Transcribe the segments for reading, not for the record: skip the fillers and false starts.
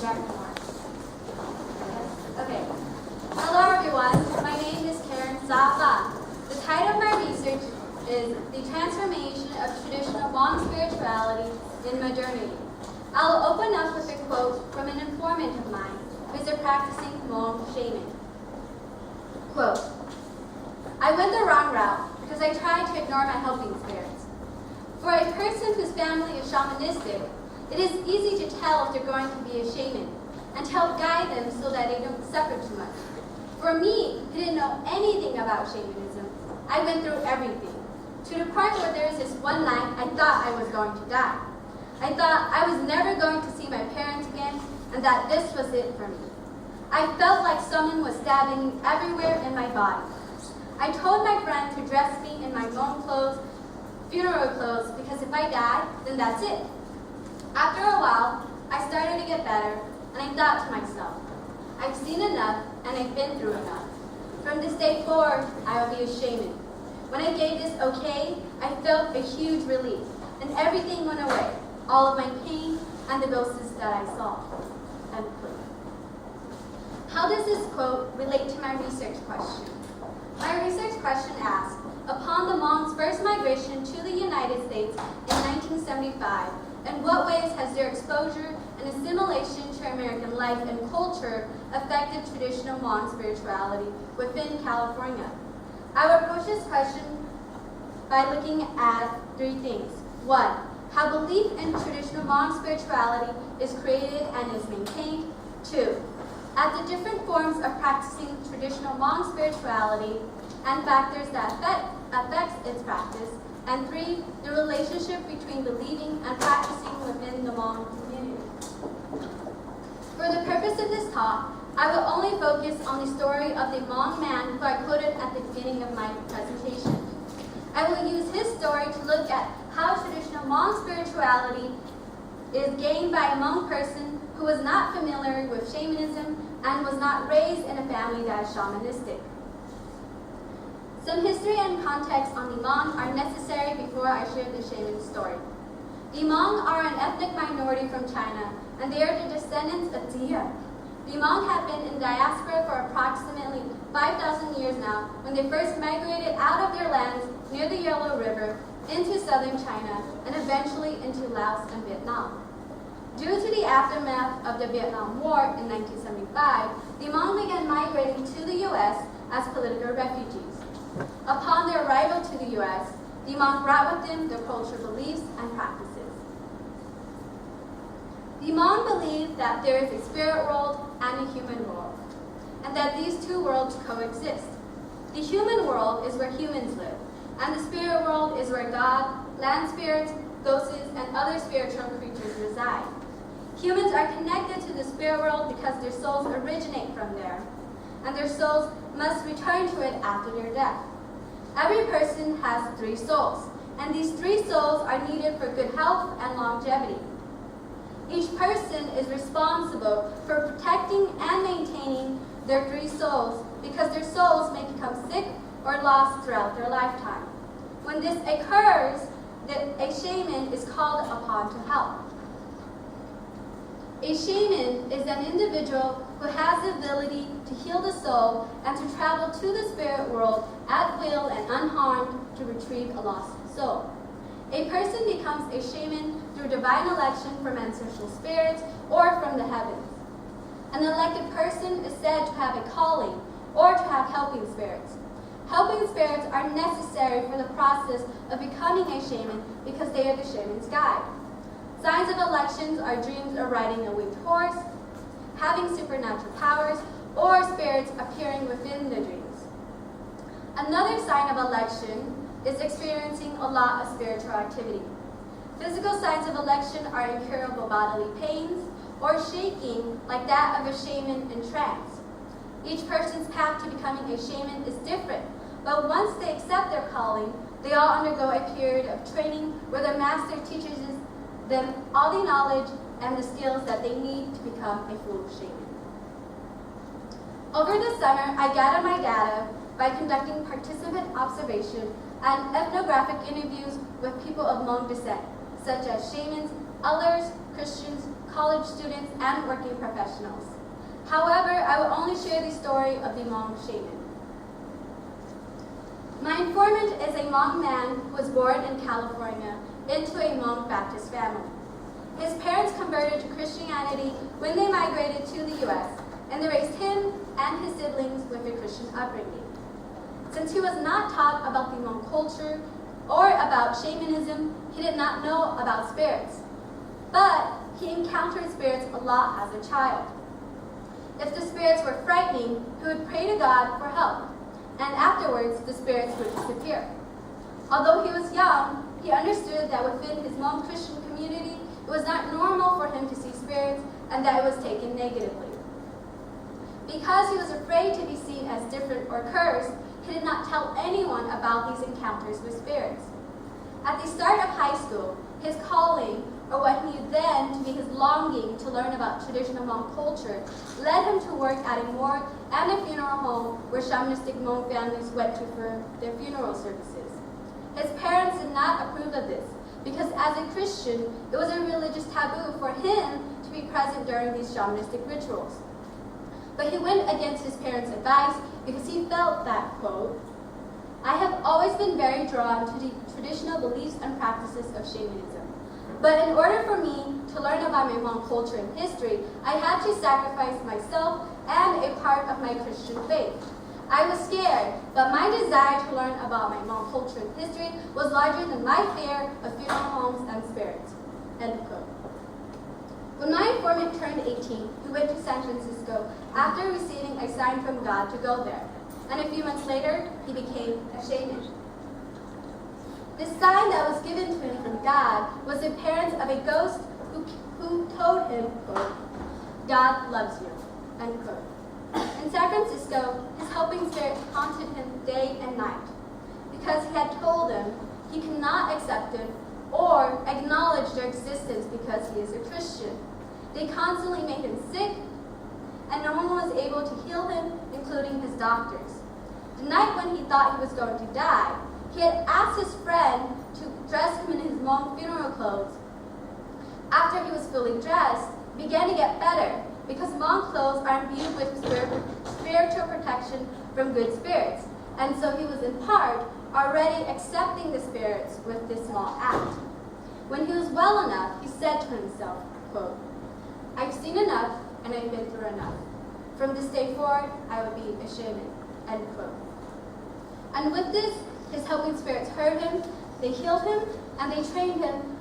Okay. Hello everyone. My name is Karen Vang. The title of my research is The Transformation of Traditional Hmong Spirituality in Modernity. I will open up with a quote from an informant of mine who is a practicing Hmong shaman. Quote, I went the wrong route because I tried to ignore my helping spirits. For a person whose family is shamanistic, it is easy to tell if they're going to be a shaman and to help guide them so that they don't suffer too much. For me, who didn't know anything about shamanism, I went through everything, to the point where there was this one night I thought I was going to die. I thought I was never going to see my parents again and that this was it for me. I felt like someone was stabbing me everywhere in my body. I told my friend to dress me in my Hmong clothes, funeral clothes, because if I die, then that's it. After a while, I started to get better, and I thought to myself, I've seen enough, and I've been through enough. From this day forward, I will be a shaman. When I gave this okay, I felt a huge relief, and everything went away, all of my pain and the ghosts that I saw. End quote. How does this quote relate to my research question? My research question asks, upon the Hmongs' first migration to the United States in 1975, in what ways has their exposure and assimilation to American life and culture affected traditional Hmong spirituality within California? I will approach this question by looking at three things. One, how belief in traditional Hmong spirituality is created and is maintained. Two, at the different forms of practicing traditional Hmong spirituality and factors that affects its practice. And three, the relationship between believing and practicing within the Hmong community. For the purpose of this talk, I will only focus on the story of the Hmong man who I quoted at the beginning of my presentation. I will use his story to look at how traditional Hmong spirituality is gained by a Hmong person who was not familiar with shamanism and was not raised in a family that is shamanistic. Some history and context on the Hmong are necessary before I share the shaman story. The Hmong are an ethnic minority from China, and they are the descendants of Dia. The Hmong have been in diaspora for approximately 5,000 years now when they first migrated out of their lands near the Yellow River into southern China and eventually into Laos and Vietnam. Due to the aftermath of the Vietnam War in 1975, the Hmong began migrating to the U.S. as political refugees. Upon their arrival to the U.S., the Hmong brought with them their cultural beliefs and practices. The Hmong believe that there is a spirit world and a human world, and that these two worlds coexist. The human world is where humans live, and the spirit world is where God, land spirits, ghosts, and other spiritual creatures reside. Humans are connected to the spirit world because their souls originate from there, and their souls must return to it after their death. Every person has 3 souls, and these 3 souls are needed for good health and longevity. Each person is responsible for protecting and maintaining their 3 souls because their souls may become sick or lost throughout their lifetime. When this occurs, a shaman is called upon to help. A shaman is an individual who has the ability to heal the soul and to travel to the spirit world at will and unharmed to retrieve a lost soul. A person becomes a shaman through divine election from ancestral spirits or from the heavens. An elected person is said to have a calling or to have helping spirits. Helping spirits are necessary for the process of becoming a shaman because they are the shaman's guide. Signs of elections are dreams of riding a winged horse, having supernatural powers, or spirits appearing within the dreams. Another sign of election is experiencing a lot of spiritual activity. Physical signs of election are incurable bodily pains or shaking like that of a shaman in trance. Each person's path to becoming a shaman is different, but once they accept their calling, they all undergo a period of training where the master teaches them all the knowledge and the skills that they need to become a full shaman. Over the summer, I gathered my data by conducting participant observation and ethnographic interviews with people of Hmong descent, such as shamans elders, Christians, college students, and working professionals. However, I will only share the story of the Hmong shaman. My informant is a Hmong man who was born in California into a Hmong Baptist family. His parents converted to Christianity when they migrated to the U.S., and they raised him and his siblings with a Christian upbringing. Since he was not taught about the Hmong culture or about shamanism, he did not know about spirits. But he encountered spirits a lot as a child. If the spirits were frightening, he would pray to God for help, and afterwards the spirits would disappear. Although he was young, he understood that within his Hmong Christian community, it was not normal for him to see spirits and that it was taken negatively. Because he was afraid to be seen as different or cursed, he did not tell anyone about these encounters with spirits. At the start of high school, his calling, or what he knew then to be his longing to learn about traditional Hmong culture, led him to work at a morgue and a funeral home where shamanistic Hmong families went to for their funeral services. His parents did not approve of this, because as a Christian, it was a religious taboo for him to be present during these shamanistic rituals. But he went against his parents' advice because he felt that, quote, "I have always been very drawn to the traditional beliefs and practices of shamanism. But in order for me to learn about my Hmong culture and history, I had to sacrifice myself and a part of my Christian faith. I was scared, but my desire to learn about my Hmong culture and history was larger than my fear of funeral homes and spirits." End quote. When my informant turned 18, he went to San Francisco after receiving a sign from God to go there, and a few months later, he became a shaman. The sign that was given to him from God was the appearance of a ghost who told him, quote, "God loves you," end quote. In San Francisco, his helping spirit haunted him day and night because he had told them he could not accept it or acknowledge their existence because he is a Christian. They constantly made him sick, and no one was able to heal him, including his doctors. The night when he thought he was going to die, he had asked his friend to dress him in his Hmong funeral clothes. After he was fully dressed, he began to get better because Hmong clothes are imbued with spiritual protection from good spirits, and so he was in part already accepting the spirits with this small act. When he was well enough, he said to himself, quote, "I've seen enough and I've been through enough. From this day forward, I will be a shaman," end quote. And with this, his helping spirits heard him, they healed him, and they trained him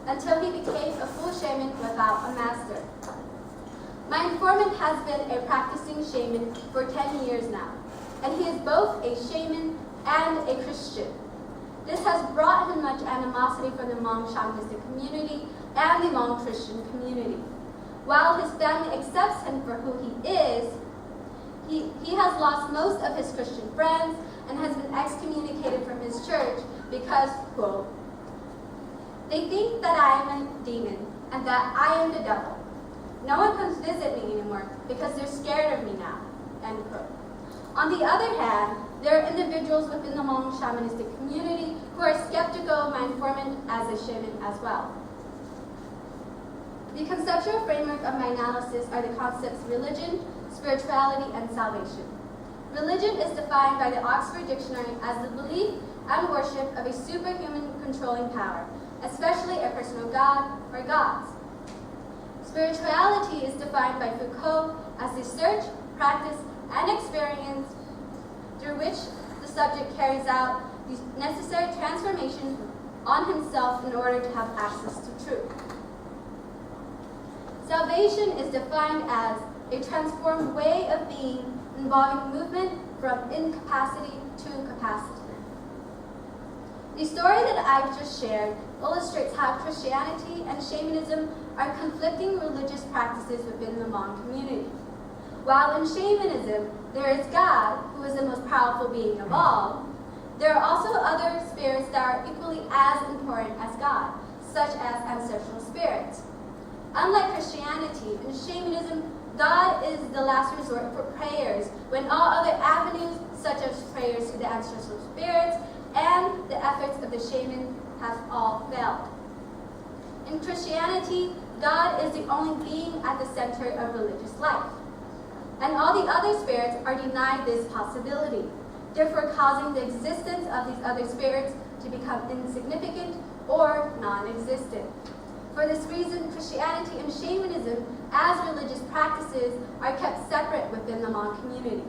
until he became a full shaman without a master. My informant has been a practicing shaman for 10 years now, and he is both a shaman and a Christian. This has brought him much animosity from the Hmong shamanistic community and the Hmong Christian community. While his family accepts him for who he is, he has lost most of his Christian friends and has been excommunicated from his church because, quote, "They think that I am a demon and that I am the devil. No one comes visit me anymore because they're scared of me now," end quote. On the other hand, there are individuals within the Hmong shamanistic community who are skeptical of my informant as a shaman as well. The conceptual framework of my analysis are the concepts religion, spirituality, and salvation. Religion is defined by the Oxford Dictionary as the belief and worship of a superhuman controlling power, especially a personal god or gods. Spirituality is defined by Foucault as the search, practice, and experience through which the subject carries out the necessary transformation on himself in order to have access to truth. Salvation is defined as a transformed way of being involving movement from incapacity to capacity. The story that I've just shared illustrates how Christianity and shamanism are conflicting religious practices within the Hmong community. While in shamanism, there is God, who is the most powerful being of all, there are also other spirits that are equally as important as God, such as ancestral spirits. Unlike Christianity, in shamanism, God is the last resort for prayers when all other avenues, such as prayers to the ancestral spirits and the efforts of the shaman, have all failed. In Christianity, God is the only being at the center of religious life, and all the other spirits are denied this possibility, therefore causing the existence of these other spirits to become insignificant or non-existent. For this reason, Christianity and shamanism as religious practices are kept separate within the Hmong community.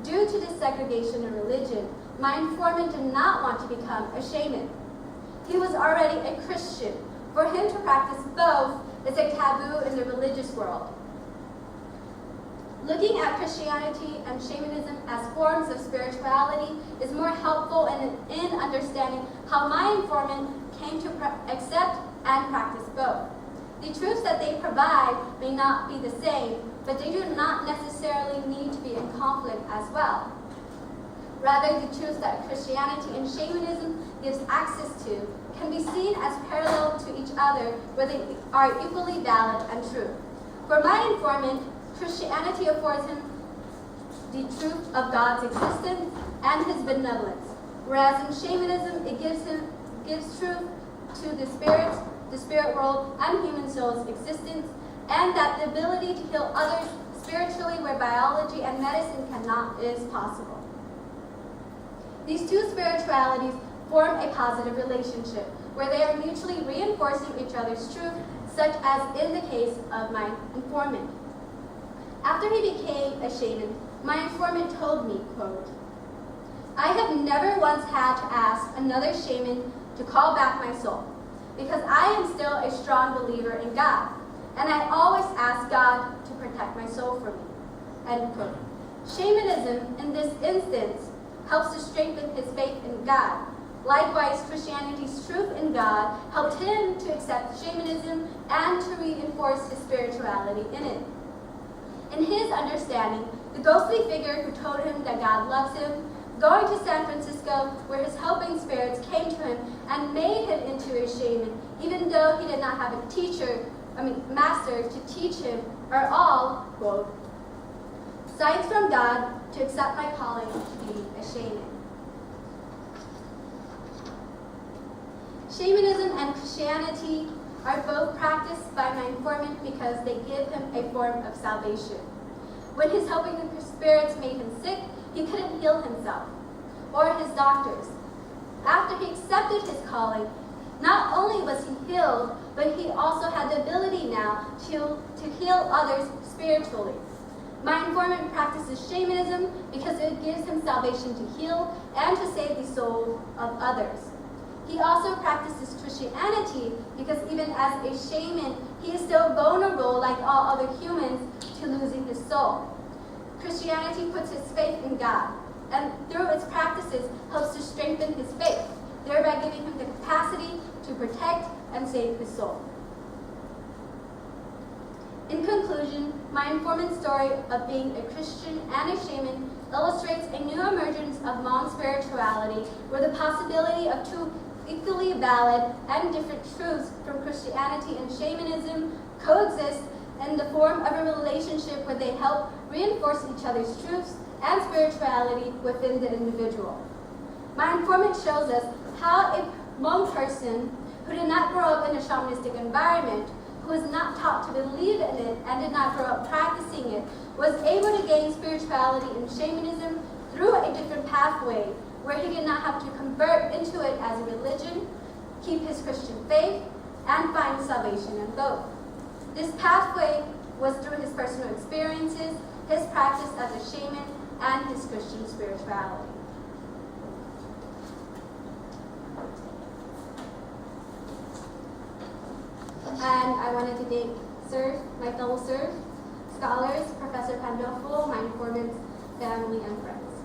Due to this segregation in religion, my informant did not want to become a shaman. He was already a Christian. For him to practice both is a taboo in the religious world. Looking at Christianity and shamanism as forms of spirituality is more helpful in understanding how my informant came to accept and practice both. The truths that they provide may not be the same, but they do not necessarily need to be in conflict as well. Rather, the truths that Christianity and shamanism gives access to can be seen as parallel to each other, where they are equally valid and true. For my informant, Christianity affords him the truth of God's existence and his benevolence, whereas in shamanism it gives truth to the spirit world, and human soul's existence, and that the ability to heal others spiritually where biology and medicine cannot is possible. These two spiritualities form a positive relationship where they are mutually reinforcing each other's truth, such as in the case of my informant. After he became a shaman, my informant told me, quote, "I have never once had to ask another shaman to call back my soul, because I am still a strong believer in God, and I always ask God to protect my soul for me." End quote. Shamanism, in this instance, helps to strengthen his faith in God. Likewise, Christianity's truth in God helped him to accept shamanism and to reinforce his spirituality in it. In his understanding, the ghostly figure who told him that God loves him, going to San Francisco where his helping spirits came to him and made him into a shaman, even though he did not have a master to teach him, are all, quote, "signs from God to accept my calling to be a shaman." Shamanism and Christianity are both practiced by my informant because they give him a form of salvation. When his helping spirits made him sick, he couldn't heal himself or his doctors. After he accepted his calling, not only was he healed, but he also had the ability now to heal others spiritually. My informant practices shamanism because it gives him salvation to heal and to save the souls of others. He also practices Christianity because even as a shaman, he is still vulnerable, like all other humans, to losing his soul. Christianity puts his faith in God, and through its practices helps to strengthen his faith, thereby giving him the capacity to protect and save his soul. In conclusion, my informant's story of being a Christian and a shaman illustrates a new emergence of Hmong spirituality, where the possibility of two equally valid and different truths from Christianity and shamanism coexist in the form of a relationship where they help reinforce each other's truths and spirituality within the individual. My informant shows us how a Hmong person who did not grow up in a shamanistic environment, who was not taught to believe in it and did not grow up practicing it, was able to gain spirituality in shamanism through a different pathway, where he did not have to convert into it as a religion, keep his Christian faith, and find salvation in both. This pathway was through his personal experiences, his practice as a shaman, and his Christian spirituality. And I wanted to thank my fellow scholars, Professor Pandolfo, my informant's family and friends.